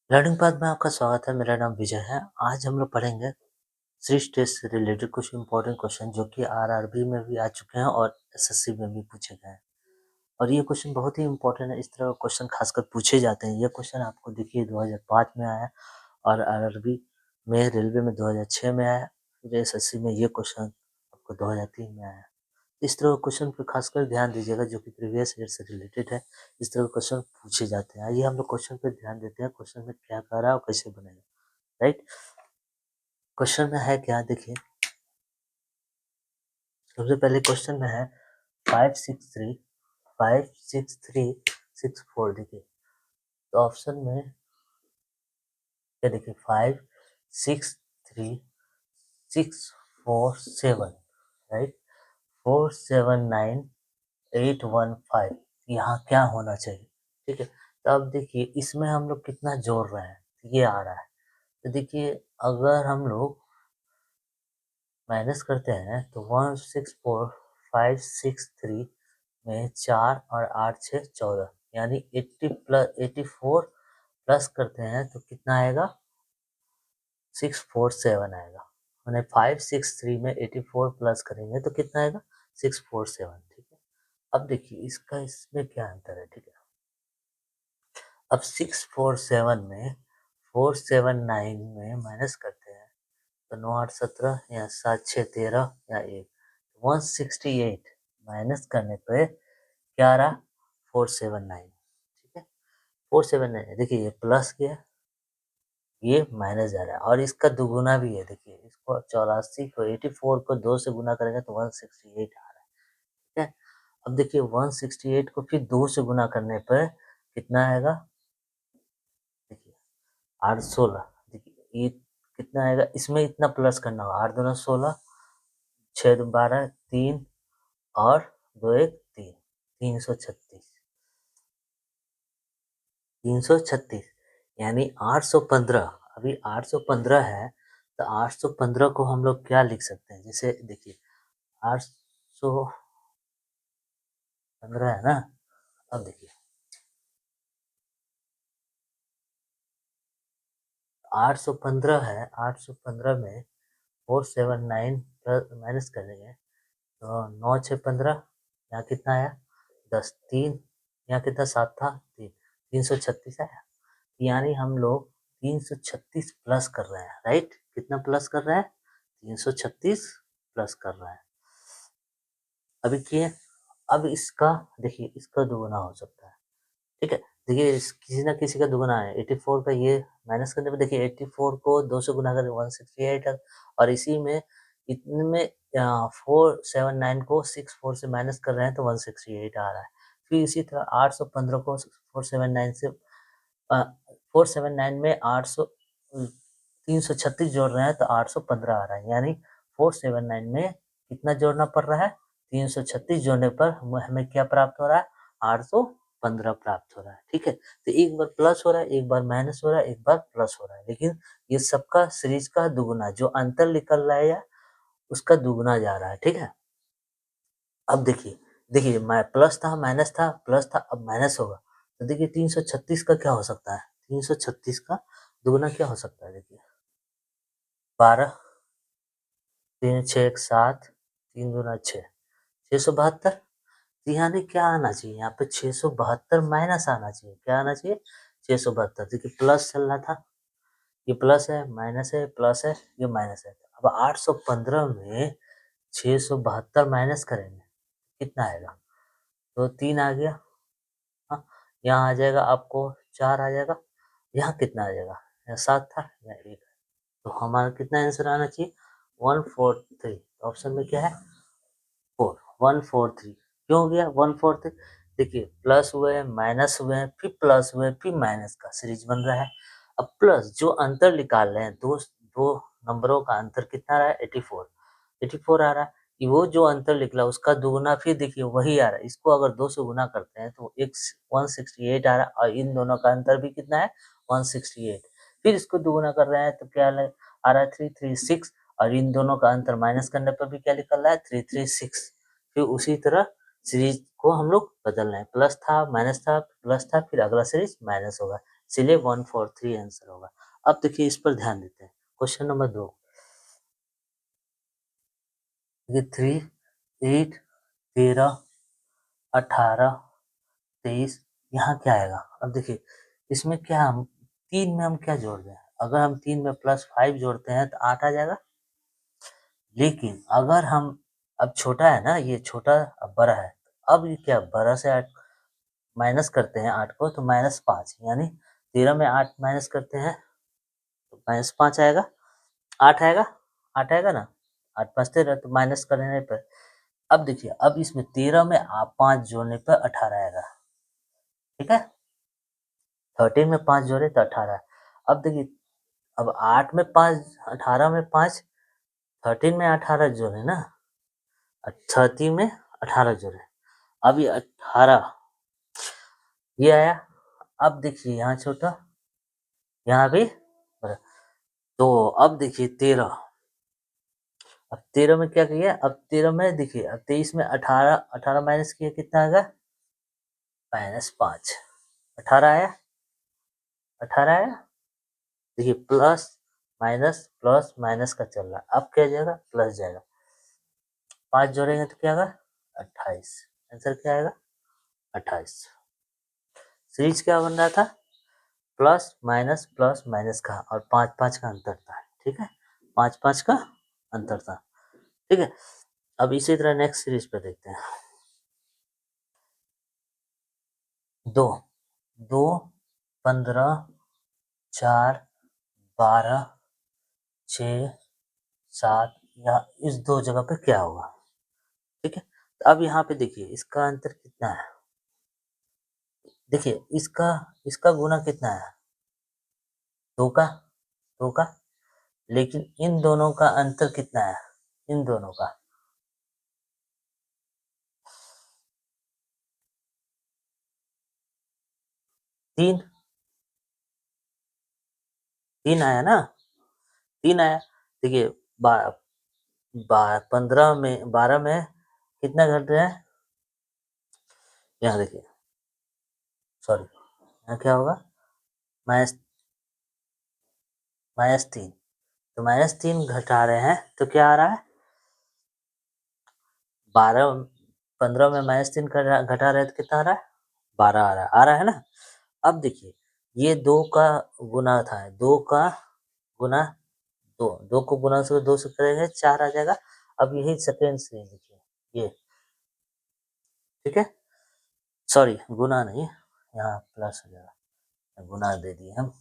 Learning path में आपका स्वागत है। मेरा नाम विजय है। आज हम लोग पढ़ेंगे सीरीज टेस्ट से रिलेटेड कुछ इंपॉर्टेंट क्वेश्चन जो कि आरआरबी में भी आ चुके हैं और एसएससी में भी पूछे गए हैं। और ये क्वेश्चन बहुत ही इंपॉर्टेंट है। इस तरह के क्वेश्चन खासकर पूछे जाते हैं। ये क्वेश्चन आपको देखिए 2005 में आया और आरआरबी में रेलवे में 2006 में आया, फिर एसएससी में ये क्वेश्चन आपको 2003 में आया। इस तरह के क्वेश्चन पे खासकर ध्यान दीजिएगा जो कि प्रीवियस ईयर से रिलेटेड है। इस तरह के क्वेश्चन पूछे जाते हैं। आइए हम लोग क्वेश्चन पे ध्यान देते हैं, क्वेश्चन में क्या कह रहा है और कैसे बनेगा। राइट, क्वेश्चन में है क्या, देखिए सबसे पहले क्वेश्चन में है 563 देखिए। तो ऑप्शन में क्या देखिए 563 647, राइट, 479815, यहाँ क्या होना चाहिए। ठीक है, तो अब देखिए इसमें हम लोग कितना जोड़ रहे हैं, ये आ रहा है। तो देखिए अगर हम लोग माइनस करते हैं तो 164563 में 4 और 8 6 14, यानी 80 प्लस 84 प्लस करते हैं तो कितना आएगा 647 आएगा। मैंने 563 में 84 प्लस करेंगे तो कितना आएगा 647। ठीक है, अब देखिए इसका इसमें क्या अंतर है। ठीक है, अब 647 में 479 में माइनस करते हैं तो 9 8 17 या 7 6 13 या 1, 168 माइनस करने पे क्या आ रहा 479। ठीक है, 479 देखिए ये प्लस किया, ये माइनस जा रहा है और इसका दुगुना भी है। देखिए इसको 84 को 84 को 2 से गुना करेंगे तो 168 आ रहा है। ठीक है, अब देखिए 168 को फिर 2 से गुना करने पर कितना आएगा, देखिए 816। देखिए ये कितना आएगा, इसमें इतना प्लस करना होगा, 8 दूना 16, 6 दो 12, 3 और 2 1 3, 336, 336 यानी 815। अभी 815 है तो 815 को हम लोग क्या लिख सकते हैं, जैसे देखिए 815 है ना। अब देखिए 815 है, 815 में 479 प्लस माइनस करेंगे तो 9 6 15, यहाँ कितना आया 10, 3 यहाँ कितना 7 था 3, 336 आया। यानी हम लोग 336 प्लस कर रहे हैं। राइट, कितना प्लस कर रहे हैं 336 प्लस कर रहे हैं। अभी किए, अब इसका देखिए इसका दोगुना हो सकता है। ठीक है, देखिए किसी ना किसी का दुगुना है 84 का, ये माइनस करने पे देखिए 84 को 2 से गुना करें 168 है और इसी में इतने में 479 को 64 से माइनस कर रहे हैं तो 168 आ रहा है। फिर इसी तरह 815 को 479 से 479 में 800 336 जोड़ रहे हैं तो 815 आ रहा है। यानी 479 में कितना जोड़ना पड़ रहा है, 336 जोड़ने पर हमें क्या प्राप्त हो रहा है 815 प्राप्त हो रहा है। ठीक है, तो एक बार प्लस हो रहा है, एक बार माइनस हो रहा है, एक बार प्लस हो रहा है, लेकिन ये सबका सीरीज का दुगुना, जो अंतर निकल रहा है या उसका दुगुना जा रहा है। ठीक है, अब देखिए देखिए प्लस था माइनस था प्लस था, अब माइनस होगा तो देखिए 336 का क्या हो सकता है, 336 का दुगुना क्या हो सकता है, देखिए 12, 3 6 1 7, 3 दूना 6, 672। तो यानी क्या आना चाहिए यहाँ पे 672 माइनस आना चाहिए। क्या आना चाहिए 672। देखिए प्लस चल रहा था, ये प्लस है माइनस है प्लस है ये माइनस है। अब 815 में 672 माइनस करेंगे कितना आएगा, तो 3 आ गया। हाँ, यहाँ आ जाएगा आपको 4 आ जाएगा, यहाँ कितना आ जाएगा, यहाँ 7 था यहाँ 1 है। तो हमारा कितना आंसर आना चाहिए 143। ऑप्शन में क्या है 4, 143। क्यों हो गया 143, देखिए प्लस हुए माइनस हुए फिर प्लस हुए फिर माइनस का सीरीज बन रहा है। अब प्लस जो अंतर निकाल रहे हैं, दो दो नंबरों का अंतर कितना रहा है 84, 84 आ रहा है। कि वो जो अंतर निकला उसका दुगुना फिर देखिए वही आ रहा है। इसको अगर 2 से गुना करते हैं तो एक 168 आ रहा है और इन दोनों का अंतर भी कितना है 168। फिर इसको दुगुना कर रहे हैं तो क्या आ रहा है 336 और इन दोनों का अंतर माइनस करने पर भी क्या निकल रहा है 336। फिर उसी तरह सीरीज को हम लोग बदल रहे हैं, प्लस था माइनस था प्लस था फिर अगला सीरीज माइनस होगा। इसलिए 143 आंसर होगा। अब देखिए इस पर ध्यान देते हैं। क्वेश्चन नंबर 2, ये 3, 8, 13, 18, 23, यहाँ क्या आएगा? अब देखिए इसमें क्या हम 3 में हम क्या जोड़ रहे हैं? अगर हम 3 में +5 जोड़ते हैं तो 8 आ जाएगा। लेकिन अगर हम अब छोटा है ना, ये छोटा अब बड़ा है, अब ये क्या बड़ा से 8 माइनस करते हैं 8 को तो -5, यानी 13 में 8 माइनस करते हैं तो -5 आएगा, 8 आएगा, 8 आएगा ना, 8 5 13 तो माइनस करने पर अब देखिए अब इसमें 13 में आप 5 जोड़ने पर 18 आएगा, ठीक है। 13 में 5 जोड़े तो 18। अब देखिए अब 8 में 5, 18 में 5, 13 में 18 जोड़े ना, 30 में 18 जोड़े, अब ये 18 ये आया। अब देखिए यहाँ छोटा, यहाँ भी बड़ा। तो अब देखिए 13, अब 13 में क्या किया? अब 13 में देखिए अब 23 में 18, 18 माइनस किया कितना आएगा? -5, 18 आया, 18 आया। देखिए प्लस माइनस का चल रहा है, अब क्या जाएगा? प्लस जाएगा, 5 जोड़ेंगे तो क्या आएगा? 28। आंसर क्या आएगा? 28। सीरीज क्या बन रहा था? प्लस माइनस का, और 5 5 का अंतर था, ठीक है, 5 5 का अंतर था, ठीक है। अब इसी तरह नेक्स्ट सीरीज पे देखते हैं। 2, 2, 15, 4, 12, 6, 7, या इस 2 जगह पे क्या होगा? ठीक है, तो अब यहाँ पे देखिए इसका अंतर कितना है? देखिए इसका इसका गुना कितना है? 2 का, 2 का। लेकिन इन दोनों का अंतर कितना है? इन दोनों का 3, 3 आया ना, 3 आया। देखिए 15 में 12 में कितना घट रहा है? यहाँ देखिए, सॉरी, यहाँ क्या होगा? माइनस -3, तो -3 घटा रहे हैं तो क्या आ रहा है? 15 में -3 घटा रहे हैं तो कितना आ रहा है? 12 आ रहा है ना। अब देखिए ये 2 का गुना था, 2 का गुना 2, 2 को गुना से 2 से करेंगे 4 आ जाएगा। अब यही सेकेंड सीरीज देखिए ये, ठीक है, सॉरी गुना नहीं, यहाँ प्लस हो जाएगा, गुना दे दिए हम,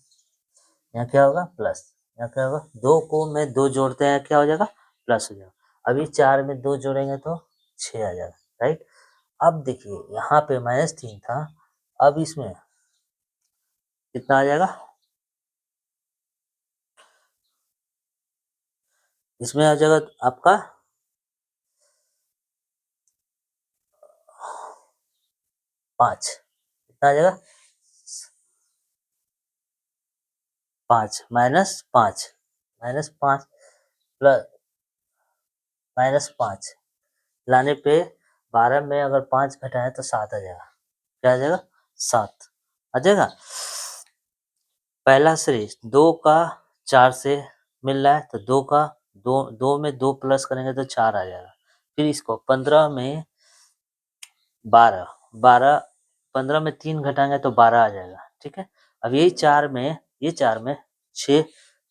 यहाँ क्या होगा? प्लस। यहाँ क्या होगा? 2 को में 2 जोड़ते हैं क्या हो जाएगा? प्लस हो जाएगा। अभी 4 में 2 जोड़ेंगे तो 6 आ जाएगा, राइट। अब देखिए यहाँ पे -3 था, अब इसमें कितना आ जाएगा? इसमें आ जाएगा आपका 5, कितना आ जाएगा? 5 -5 -5 प्लस -5 लाने पे 12 में अगर 5 घटाएं तो 7 आ जाएगा। क्या आ जाएगा? 7 आ जाएगा। पहला सीरीज 2 का 4 से मिल रहा है तो 2 का 2 में 2 प्लस करेंगे तो 4 आ जाएगा। फिर इसको 15 में 12, 12 15 में 3 घटाएंगे तो 12 आ जाएगा, ठीक है। अब यही 4 में, ये 4 में 6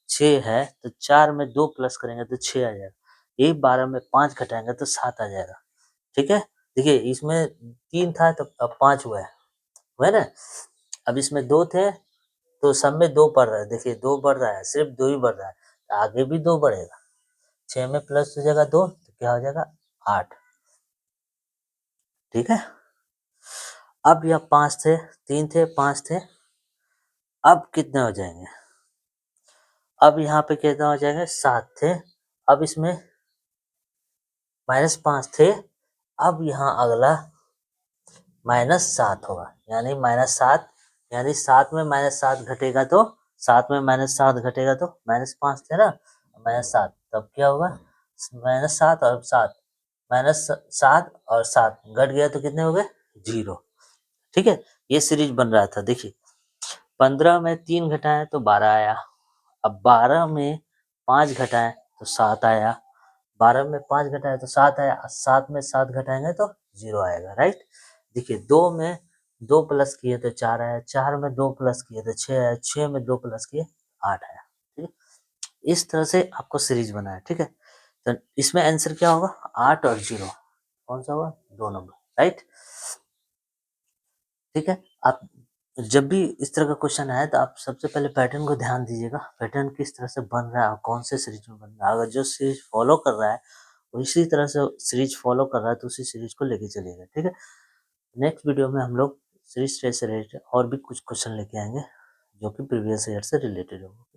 6 है तो 4 में 2 प्लस करेंगे तो 6 आ जाएगा। यही 12 में 5 घटाएंगे तो 7 आ जाएगा, ठीक है। देखिए इसमें 3 था तो अब 5 हुआ है ना। अब इसमें 2 थे तो सब में 2 बढ़ रहा है, देखिए 2 बढ़ रहा है, सिर्फ 2 ही बढ़ रहा है, तो आगे भी 2 बढ़ेगा। 6 में प्लस हो जाएगा 2 तो क्या हो जाएगा? 8, ठीक है। अब यह 5 थे, 3 थे, 5 थे, अब कितने हो जाएंगे? अब यहाँ पे कितना हो जाएगा? 7 थे, अब इसमें -5 थे, अब यहाँ अगला -7 होगा, यानी -7, यानी 7 में -7 घटेगा तो 7 में -7 घटेगा तो -5 थे ना, -7, तब क्या होगा? -7 और 7, -7 और 7 घट गया तो कितने हो गए? 0, ठीक है। ये सीरीज बन रहा था, देखिए 15 में 3 घटाएं तो 12 आया। अब 12 में 5 घटाएं तो 7 आया। 12 में 5 घटाएं तो 7 आया। 7 में 7 घटाएंगे तो 0 आएगा, राइट। देखिए 2 में 2 प्लस किए तो 4 आया। 4 में 2 प्लस किए तो 6 आया। 6 में 2 प्लस किए 8 आया। ठीक है, इस तरह से आपको सीरीज बनाया। ठीक है, तो इसमें आंसर क्या होगा? 8 और 0 कौन सा होगा? 2 नंबर, राइट। ठीक है, आप जब भी इस तरह का क्वेश्चन आए तो आप सबसे पहले पैटर्न को ध्यान दीजिएगा, पैटर्न किस तरह से बन रहा है और कौन से सीरीज में बन रहा है। अगर जो सीरीज फॉलो कर रहा है वो इसी तरह से सीरीज फॉलो कर रहा है तो उसी सीरीज को लेके चलिएगा। ठीक है, नेक्स्ट वीडियो में हम लोग सीरीज से रिलेटेड और भी कुछ क्वेश्चन लेके आएंगे जो कि प्रीवियस ईयर से रिलेटेड होगा।